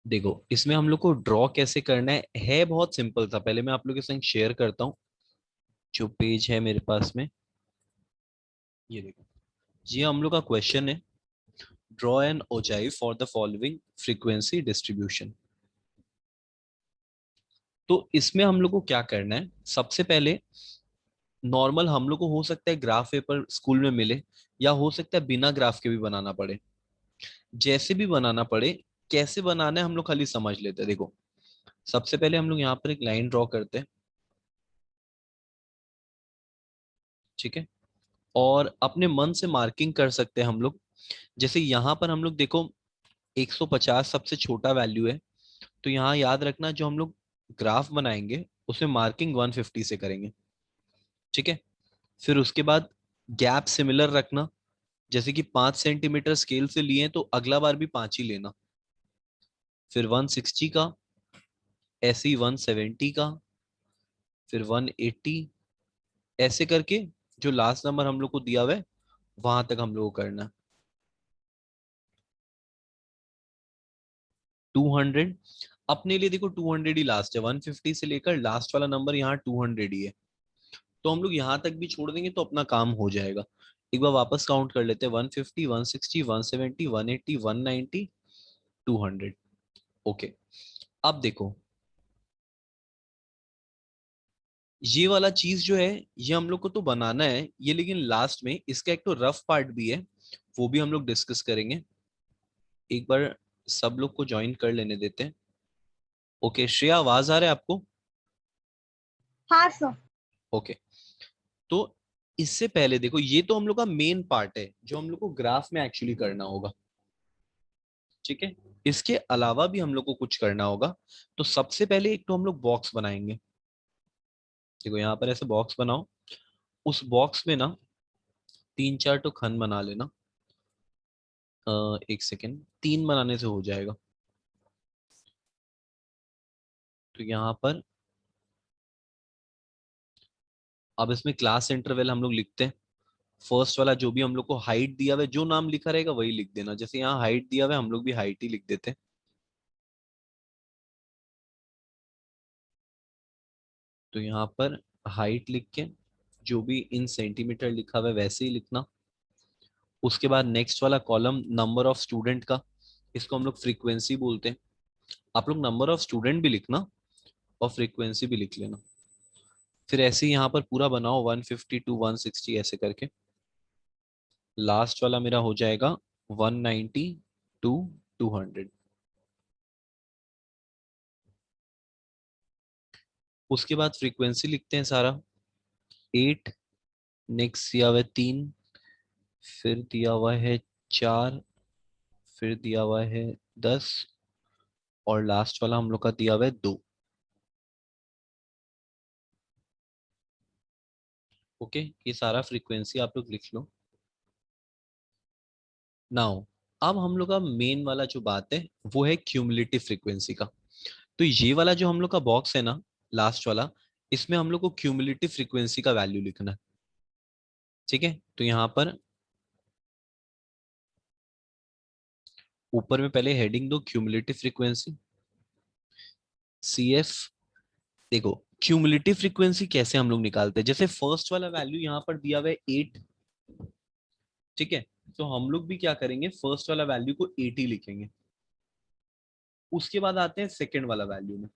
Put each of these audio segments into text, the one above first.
देखो इसमें हम लोग को ड्रॉ कैसे करना है बहुत सिंपल था। पहले मैं आप लोग के संग शेयर करता हूँ जो पेज है मेरे पास में। ये देखो, ये हम लोग का क्वेश्चन है, draw an ogive for the following frequency distribution. तो इसमें हम लोग को क्या करना है, सबसे पहले नॉर्मल हम लोग को हो सकता है ग्राफ पेपर स्कूल में मिले, या हो सकता है बिना ग्राफ के भी बनाना पड़े। जैसे भी बनाना पड़े, कैसे बनाना है हम लोग खाली समझ लेते हैं। देखो सबसे पहले हम लोग यहाँ पर एक लाइन ड्रॉ करते हैं, ठीक है। और अपने मन से मार्किंग कर सकते हैं हम लोग। जैसे यहाँ पर हम लोग देखो 150 सबसे छोटा वैल्यू है, तो यहाँ याद रखना जो हम लोग ग्राफ बनाएंगे उसमें मार्किंग 150 से करेंगे, ठीक है। फिर उसके बाद गैप सिमिलर रखना, जैसे कि 5 सेंटीमीटर स्केल से लिए तो अगला बार भी 5 ही लेना। फिर 160 का, ऐसे ही 170 का, फिर 180, ऐसे करके जो लास्ट नंबर हम लोग को दिया हुआ है वहां तक हम लोग को करना है। 200 अपने लिए देखो, 200 ही लास्ट है, 150 से लेकर लास्ट वाला नंबर यहाँ 200 ही है। तो हम लोग यहाँ तक भी छोड़ देंगे तो अपना काम हो जाएगा। एक बार वापस काउंट कर लेते हैं, 150, 160, 170, 180, 190, 200। ओके, अब देखो ये वाला चीज जो है ये हम लोग को तो बनाना है ये, लेकिन लास्ट में इसका एक तो रफ पार्ट भी है, वो भी हम लोग डिस्कस करेंगे। एक बार सब लोग को ज्वाइन कर लेने देते हैं। ओके श्रेया, आवाज आ रहा है आपको? हाँ सर। ओके, तो इससे पहले देखो ये तो हम लोग का मेन पार्ट है जो हम लोग को ग्राफ में एक्चुअली करना होगा, ठीक है। इसके अलावा भी हम लोग को कुछ करना होगा। तो सबसे पहले एक तो हम लोग बॉक्स बनाएंगे। देखो यहाँ पर ऐसे बॉक्स बनाओ, उस बॉक्स में ना 3 4 तो खन बना लेना। एक सेकेंड, 3 बनाने से हो जाएगा। तो यहाँ पर अब इसमें क्लास इंटरवल हम लोग लिखते हैं। फर्स्ट वाला जो भी हम लोग को हाइट दिया हुआ है, जो नाम लिखा रहेगा वही लिख देना। जैसे यहाँ हाइट दिया हुआ है हम लोग भी हाइट ही लिख देते हैं। तो यहाँ पर हाइट लिख के जो भी इन सेंटीमीटर लिखा हुआ है वैसे ही लिखना। उसके बाद नेक्स्ट वाला कॉलम नंबर ऑफ स्टूडेंट का, इसको हम लोग फ्रीक्वेंसी बोलते हैं। आप लोग नंबर ऑफ स्टूडेंट भी लिखना और फ्रीक्वेंसी भी लिख लेना। फिर ऐसे ही यहाँ पर पूरा बनाओ 150 टू 160 ऐसे करके। लास्ट वाला मेरा हो जाएगा 190 टू 200। उसके बाद फ्रीक्वेंसी लिखते हैं सारा 8, नेक्स्ट दिया हुआ है 3, फिर दिया हुआ है 4, फिर दिया हुआ है 10, और लास्ट वाला हम लोग का दिया हुआ है 2। ओके, ये सारा फ्रीक्वेंसी आप लोग लिख लो। नाउ अब हम लोग का मेन वाला जो बात है वो है क्यूमुलेटिव फ्रीक्वेंसी का। तो ये वाला जो हम लोग का बॉक्स है ना, लास्ट वाला, इसमें हम लोग को क्यूमुलेटिव फ्रीक्वेंसी का वैल्यू लिखना है, ठीक है। तो यहाँ पर ऊपर में पहले हेडिंग दो क्यूमुलेटिव फ्रीक्वेंसी, सी एफ। देखो क्यूमुलेटिव फ्रीक्वेंसी कैसे हम लोग निकालते हैं, जैसे फर्स्ट वाला वैल्यू यहाँ पर दिया हुआ है 8, ठीक है। तो हम लोग भी क्या करेंगे, फर्स्ट वाला वैल्यू को 80 लिखेंगे। उसके बाद आते हैं सेकंड वाला वैल्यू में।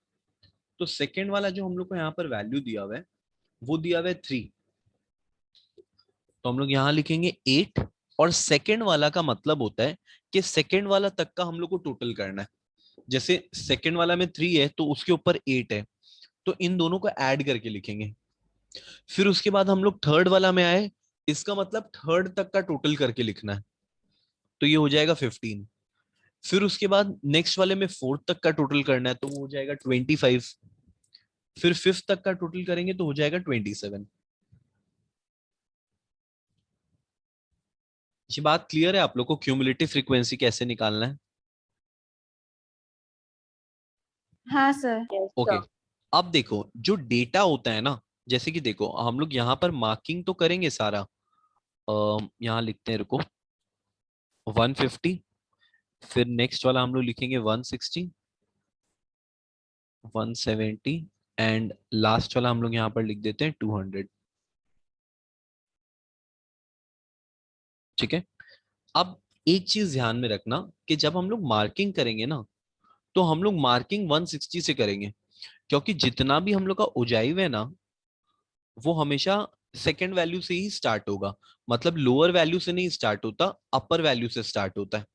तो सेकंड वाला जो हम लोग को यहाँ पर वैल्यू दिया हुआ है वो दिया हुआ है 3। तो हम लोग यहाँ लिखेंगे 8, और सेकंड वाला का मतलब होता है कि सेकंड वाला तक का हम लोग को टोटल करना है। जैसे सेकंड वाला में 3 है तो उसके ऊपर 8 है, तो इन दोनों को ऐड करके लिखेंगे। फिर उसके बाद हम लोग थर्ड वाला में आए, इसका मतलब थर्ड तक का टोटल करके लिखना है, तो ये हो जाएगा 15। फिर उसके बाद नेक्स्ट वाले में फोर्थ तक का टोटल करना है तो वो हो जाएगा 25। फिर फिफ्थ तक का टोटल करेंगे तो हो जाएगा 27। ये बात क्लियर है आप लोग को क्यूमुलेटिव फ्रीक्वेंसी कैसे निकालना है? हाँ सर। Yes okay, sir. अब देखो जो डेटा होता है ना, जैसे कि देखो हम लोग यहाँ पर मार्किंग तो करेंगे सारा। यहाँ लिखते हैं, रुको, 150, फिर नेक्स्ट वाला हम लोग लिखेंगे 160, 170 एंड लास्ट वाला हम लोग यहाँ पर लिख देते हैं 200। ठीक है। अब एक चीज ध्यान में रखना कि जब हम लोग मार्किंग करेंगे ना, तो हम लोग मार्किंग 160 से करेंगे, क्योंकि जितना भी हम लोग का उजाइव है ना, वो हमेशा सेकेंड वैल्यू से ही स्टार्ट होगा। मतलब लोअर वैल्यू से नहीं स्टार्ट होता, अपर वैल्यू से स्टार्ट होता है।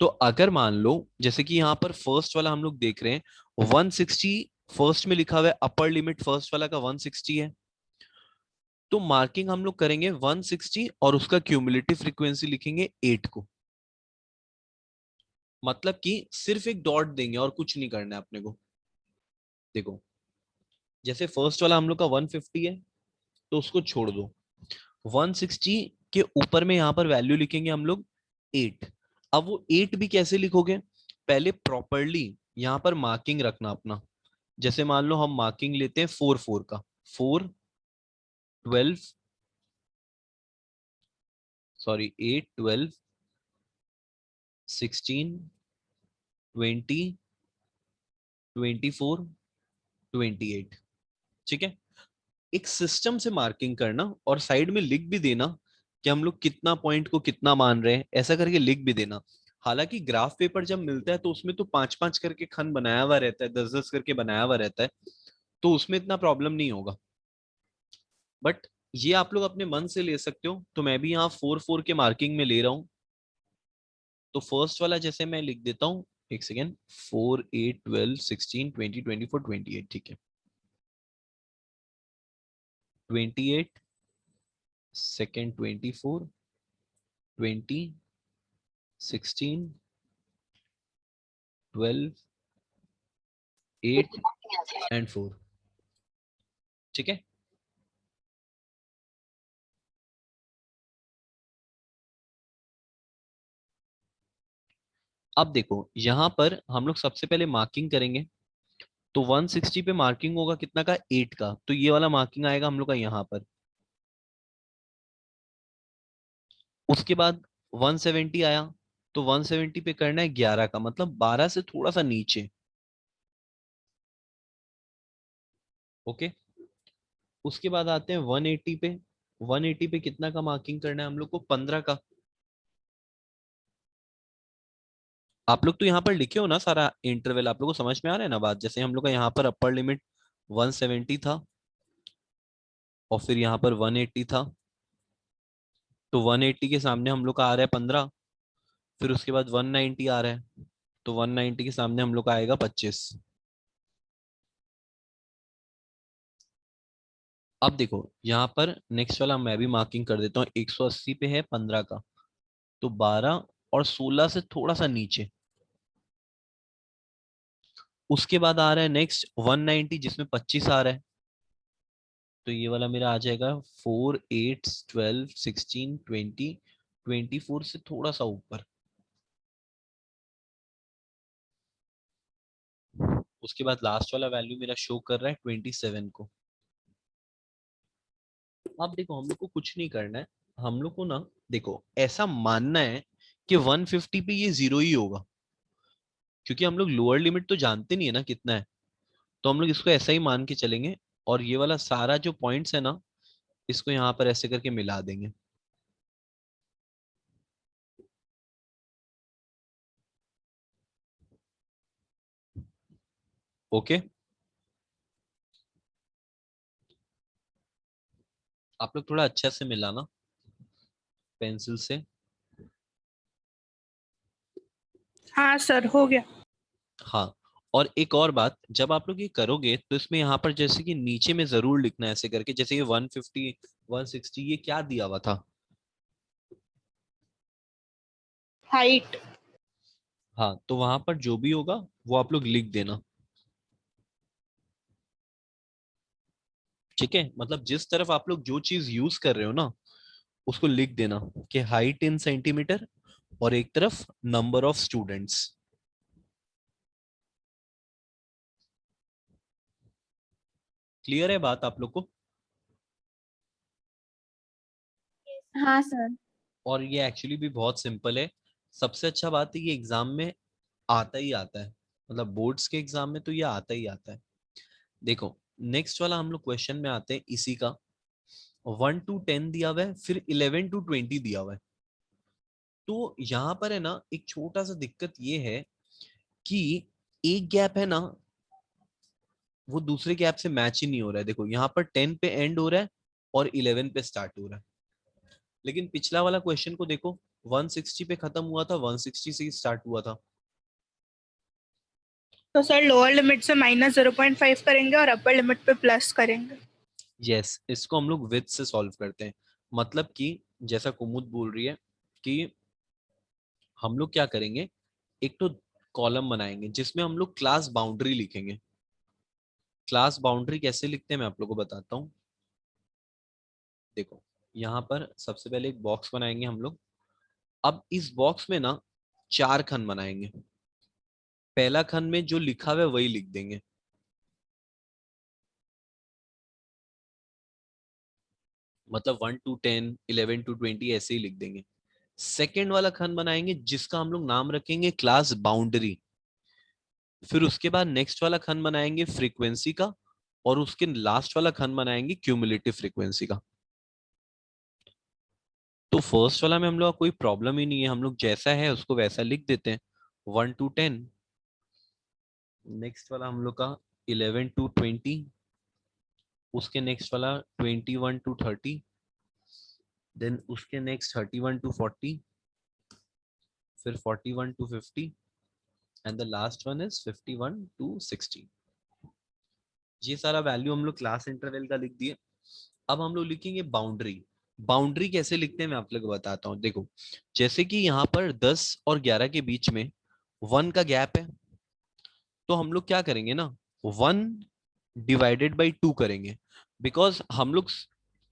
तो अगर मान लो जैसे कि यहाँ पर फर्स्ट वाला हम लोग देख रहे हैं 160, फर्स्ट में लिखा हुआ है अपर लिमिट फर्स्ट वाला का 160 है, तो मार्किंग हम लोग करेंगे 160 और उसका क्यूमुलेटिव फ्रीक्वेंसी लिखेंगे 8 को। मतलब कि सिर्फ एक डॉट देंगे और कुछ नहीं करना है अपने को। देखो, जैसे फर्स्ट वाला हम लोग का 150 है, तो उसको छोड़ दो। 160 के ऊपर में यहां पर वैल्यू लिखेंगे हम लोग 8। अब वो 8 भी कैसे लिखोगे, पहले प्रॉपरली यहां पर मार्किंग रखना अपना। जैसे मान लो हम मार्किंग लेते हैं 4 4 का, 4 12, सॉरी 8 12 16 20 24 28। ठीक है। एक सिस्टम से मार्किंग करना और साइड में लिख भी देना कि हम लोग कितना पॉइंट को कितना मान रहे हैं, ऐसा करके लिख भी देना। हालांकि ग्राफ पेपर जब मिलता है तो उसमें तो 5 5 करके खंड बनाया हुआ रहता है, 10 10 करके बनाया हुआ रहता है, तो उसमें इतना प्रॉब्लम नहीं होगा। बट ये आप लोग अपने मन से ले सकते हो। तो मैं भी यहाँ 4 4 के मार्किंग में ले रहा हूँ। तो फर्स्ट वाला जैसे मैं लिख देता हूँ, एक सेकेंड, 4 8 12 16 20 24 28। ठीक है। 28, सेकेंड 24, 20, 16, 12, 8 एंड 4। ठीक है। अब देखो यहां पर हम लोग सबसे पहले मार्किंग करेंगे। तो 160 पे मार्किंग होगा कितना का, 8 का, तो ये वाला मार्किंग आएगा हम लोग का यहाँ पर। उसके बाद 170 आया, तो 170 पे करना है 11 का, मतलब 12 से थोड़ा सा नीचे। ओके। उसके बाद आते हैं 180 पे। 180 पे कितना का मार्किंग करना है हम लोग को, 15 का। आप लोग तो यहाँ पर लिखे हो ना सारा इंटरवल, आप लोग को समझ में आ रहा है ना बात। जैसे हम लोग का यहाँ पर अपर लिमिट 170 था, और फिर यहाँ पर 180 था, तो 180 के सामने हम लोग का आ रहा है 15। फिर उसके बाद 190 आ रहा है, तो 190 के सामने हम लोग का आएगा 25। अब देखो यहाँ पर नेक्स्ट वाला मैं भी मार्किंग कर देता हूँ, 180 पे है 15 का, तो 12 और 16 से थोड़ा सा नीचे। उसके बाद आ रहा है नेक्स्ट 190 जिसमें 25 आ रहा है, तो ये वाला मेरा आ जाएगा 4 8 12 16 20 24 से थोड़ा सा ऊपर। उसके बाद लास्ट वाला वैल्यू मेरा शो कर रहा है 27 को। अब देखो हम लोग को कुछ नहीं करना है। हम लोग को ना, देखो ऐसा मानना है कि 150 पे ये जीरो ही होगा, क्योंकि हम लोग लोअर लिमिट तो जानते नहीं है ना कितना है। तो हम लोग इसको ऐसा ही मान के चलेंगे, और ये वाला सारा जो पॉइंट्स है ना, इसको यहाँ पर ऐसे करके मिला देंगे। ओके। आप लोग थोड़ा अच्छा से मिलाना पेंसिल से। हाँ सर, हो गया। हाँ। और एक और बात, जब आप लोग ये करोगे तो इसमें यहाँ पर जैसे कि नीचे में जरूर लिखना है ऐसे करके, जैसे ये 150 160 ये क्या दिया हुआ था। हाइट। हाँ, तो वहां पर जो भी होगा वो आप लोग लिख देना। ठीक है। मतलब जिस तरफ आप लोग जो चीज यूज कर रहे हो ना, उसको लिख देना कि हाइट इन सेंटीमीटर, और एक तरफ नंबर ऑफ स्टूडेंट्स। क्लियर है बात आप लोग को। हाँ सर। और ये एक्चुअली भी बहुत सिंपल है। सबसे अच्छा बात है ये एग्जाम में आता ही आता है। मतलब बोर्ड्स के एग्जाम में तो ये आता ही आता है। देखो नेक्स्ट वाला हम लोग क्वेश्चन में आते हैं इसी का। 1 to 10 दिया हुआ है, फिर 11 to 20 दिया हुआ है। तो यहाँ पर है ना एक छोटा सा दिक्कत ये है कि एक गैप है ना वो दूसरे गैप से मैच ही नहीं हो रहा है। देखो यहाँ पर 10 पे एंड हो रहा है और 11 पे स्टार्ट हो रहा है। लेकिन पिछला वाला क्वेश्चन को देखो, 160 पे खत्म हुआ था, 160 से स्टार्ट हुआ था। तो सर लोअर लिमिट से -0.5 करेंगे और अपर लिमिट पे प्लस करेंगे। यस, इसको हम लोग विथ से सॉल्व करते हैं। मतलब कि जैसा कुमुद बोल रही है कि हम लोग क्या करेंगे, एक तो कॉलम बनाएंगे जिसमें हम लोग क्लास बाउंड्री लिखेंगे। क्लास बाउंड्री कैसे लिखते हैं मैं आप लोगों को बताता हूँ। देखो यहाँ पर सबसे पहले एक बॉक्स बनाएंगे हम लोग। अब इस बॉक्स में ना 4 खंड बनाएंगे। पहला खंड में जो लिखा हुआ है वही लिख देंगे, मतलब 1 to 10, 11 to 20 ऐसे ही लिख देंगे। सेकेंड वाला खंड बनाएंगे जिसका हम लोग नाम रखेंगे क्लास बाउंड्री। फिर उसके बाद नेक्स्ट वाला खंड बनाएंगे फ्रीक्वेंसी का, और उसके लास्ट वाला खंड बनाएंगे क्यूमुलेटिव फ्रीक्वेंसी का। तो फर्स्ट वाला में हम लोग का कोई प्रॉब्लम ही नहीं है, हम लोग जैसा है उसको वैसा लिख देते हैं, 1 to 10। नेक्स्ट वाला हम लोग का 11 to 20, उसके नेक्स्ट वाला 21 to 30, देन उसके नेक्स्ट 31 to 40, फिर 41 to 50, and the last one is 51 to 60। ये सारा वैल्यू हम लोग क्लास इंटरवल का लिख दिए। अब हम लोग लिखेंगे बाउंड्री। बाउंड्री कैसे लिखते हैं मैं आप लोग को बताता हूँ। देखो जैसे कि यहाँ पर 10 और 11 के बीच में 1 का गैप है, तो हम लोग क्या करेंगे ना, 1 डिवाइडेड बाई 2 करेंगे। बिकॉज हम लोग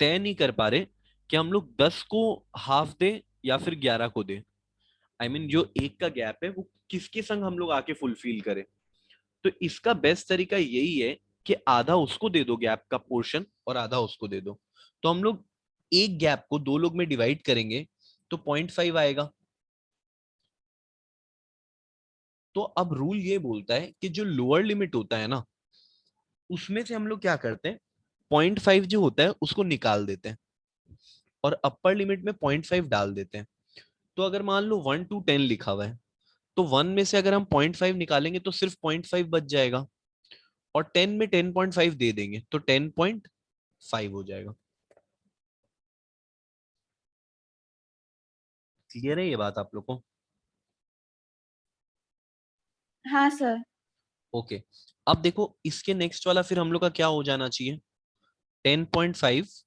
तय नहीं कर पा रहे कि हम लोग 10 को हाफ दे या फिर 11 को दे। आई मीन जो एक का गैप है वो किसके संग हम लोग आके फुलफिल करें। तो इसका बेस्ट तरीका यही है कि आधा उसको दे दो गैप का पोर्शन और आधा उसको दे दो। तो हम लोग एक गैप को 2 लोग में डिवाइड करेंगे तो 0.5 आएगा। तो अब रूल ये बोलता है कि जो लोअर लिमिट होता है ना उसमें से हम लोग क्या करते हैं, 0.5 जो होता है उसको निकाल देते हैं और अपर लिमिट में 0.5 डाल देते हैं। तो अगर मान लो 1 to 10 लिखा हुआ है, तो 1 में से अगर हम 0.5 निकालेंगे तो सिर्फ 0.5 बच जाएगा, और 10 में 10.5 दे देंगे तो 10.5 हो जाएगा। क्लियर है ये बात आप लोग को? हाँ सर। ओके। अब देखो इसके नेक्स्ट वाला फिर हम लोग का क्या हो जाना चाहिए, 10.5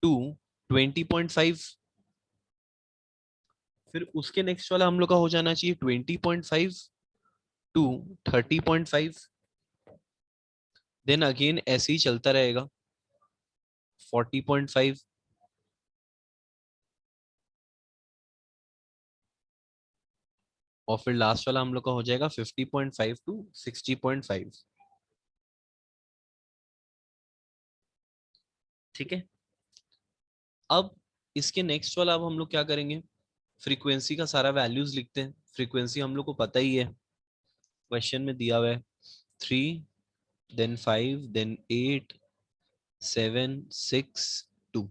टू 20.5। फिर उसके नेक्स्ट वाला हम लोग का हो जाना चाहिए 20.5 टू 30.5। देन अगेन ऐसे ही चलता रहेगा, 40.5। और फिर लास्ट वाला हम लोग का हो जाएगा 50.5 टू 60.5। ठीक है। अब इसके नेक्स्ट वाला अब हम लोग क्या करेंगे, फ्रीक्वेंसी का सारा वैल्यूज लिखते हैं। फ्रीक्वेंसी हम लोग को पता ही है, क्वेश्चन में दिया हुआ है 3, देन 5, देन 8, 7, 6, 2।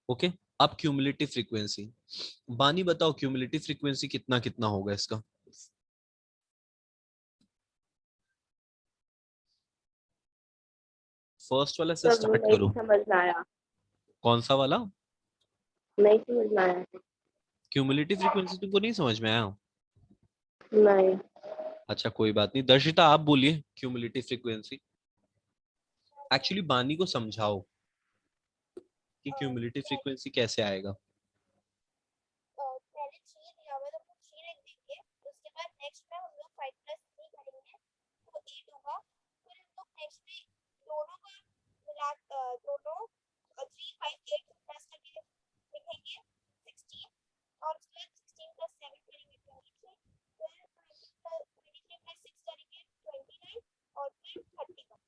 ओके। अब क्यूमुलेटिव फ्रीक्वेंसी, बानी बताओ क्यूमुलेटिव फ्रीक्वेंसी कितना कितना होगा इसका। फर्स्ट वाला से सब स्टार्ट नहीं करो। समझ में आया। कौन सा वाला? नहीं समझ में आया। क्यूमुलेटिव फ्रीक्वेंसी तुमको नहीं समझ में आया? नहीं। अच्छा कोई बात नहीं, दर्शिता आप बोलिए क्यूमुलेटिव फ्रीक्वेंसी। एक्चुअली बानी को समझाओ कि क्यूमुलेटिव फ्रीक्वेंसी कैसे आएगा। पहले 3 दिया हुआ है तो हम लोग 3 लिख देंगे। उसके बाद नेक्स्ट में हम लोग 5 प्लस 3 करेंगे तो 8 होगा। फिर हम लोग नेक्स्ट में दोनों का मिला दोनों 3 5 8 प्लस करके लिखेंगे 16, और उसके बाद 16 प्लस 7 करेंगे 23, फिर 23 प्लस 6 करेंगे 29, और फिर 31।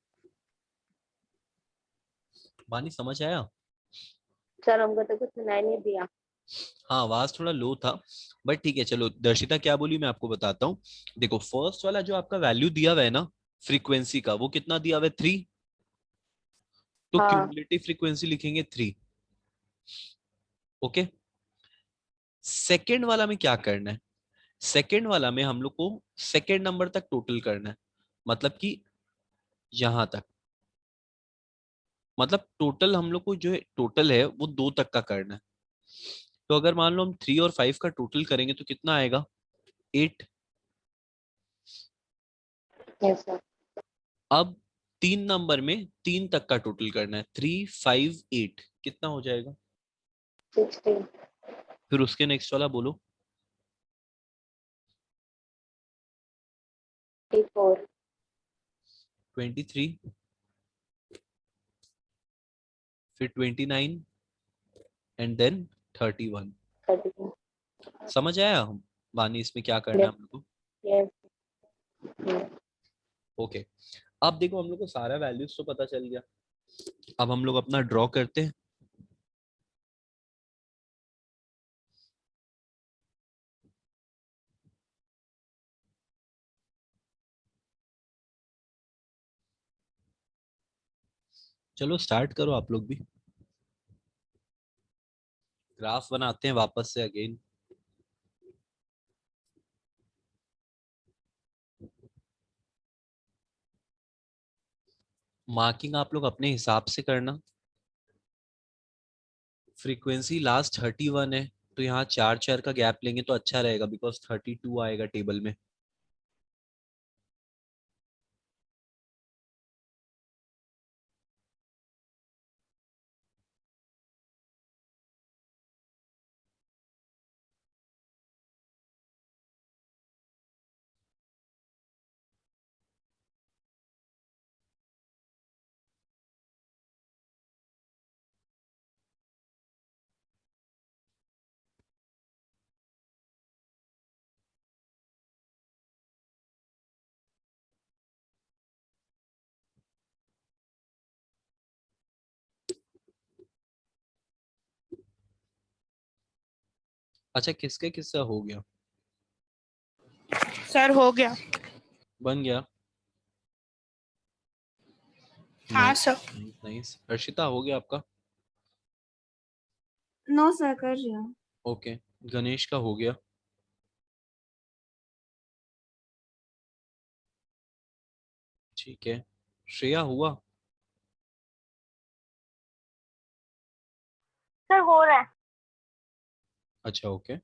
बानी समझ आया? सर हमको तो कुछ सुनाई नहीं दिया। हाँ आवाज थोड़ा लो था, बट ठीक है चलो। दर्शिता क्या बोली मैं आपको बताता हूँ। देखो फर्स्ट वाला जो आपका वैल्यू दिया हुआ है ना फ्रीक्वेंसी का, वो कितना दिया हुआ है 3, तो हाँ क्यूमुलेटिव फ्रीक्वेंसी लिखेंगे 3। ओके। सेकेंड वाला में क्या करना है, सेकेंड वाला में हम लोग को सेकेंड नंबर तक टोटल करना है, मतलब कि यहां तक, मतलब टोटल हम लोग को जो है टोटल है वो 2 तक का करना है। तो अगर मान लो हम 3 और 5 का टोटल करेंगे तो कितना आएगा 8। Yes sir. अब 3 नंबर में 3 तक का टोटल करना है, 3 5 8 कितना हो जाएगा। 16 फिर उसके नेक्स्ट वाला बोलो। 24 23, फिर 29 एंड देन 31। 32 समझ आया हम बानी इसमें क्या करना है यस हम लोग को। यस। ओके। अब देखो हम लोग को सारा वैल्यूज तो पता चल गया। अब हम लोग अपना ड्रॉ करते हैं। चलो स्टार्ट करो आप लोग भी। ग्राफ बनाते हैं वापस से अगेन। मार्किंग आप लोग अपने हिसाब से करना। फ्रीक्वेंसी लास्ट 31 है, तो यहाँ 4 4 का गैप लेंगे तो अच्छा रहेगा, बिकॉज 32 आएगा टेबल में। अच्छा किसके किसका हो गया, सर हो गया। बन गया। हाँ nice sir. Nice nice. Harshita हो गया आपका। नो सर कर रही हूँ। ओके। गणेश का हो गया। ठीक है। श्रेया हुआ। सर हो रहा है। अच्छा ओके।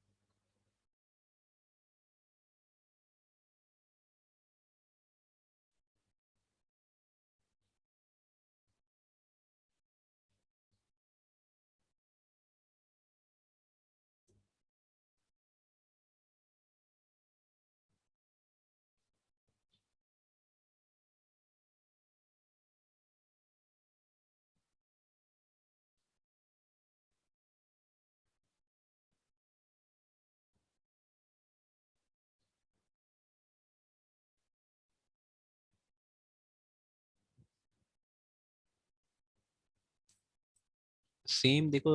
सेम देखो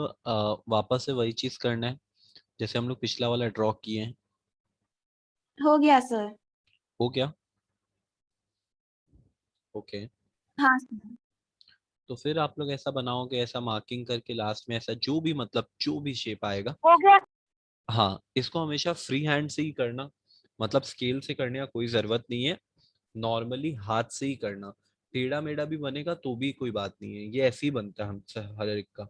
वापस से वही चीज करना है जैसे हम लोग पिछला वाला ड्रॉ किए हैं। हो गया सर। हो गया। ओके। हाँ सर। तो फिर आप लोग ऐसा बनाओगे, ऐसा मार्किंग करके लास्ट में ऐसा जो भी मतलब जो भी शेप आएगा। हो गया। हाँ इसको हमेशा फ्री हैंड से ही करना, मतलब स्केल से करने का कोई जरूरत नहीं है। नॉर्मली हाथ से ही करना। टेढ़ा मेढ़ा भी बनेगा तो भी कोई बात नहीं है, ये ऐसे ही बनता है हम हर एक का।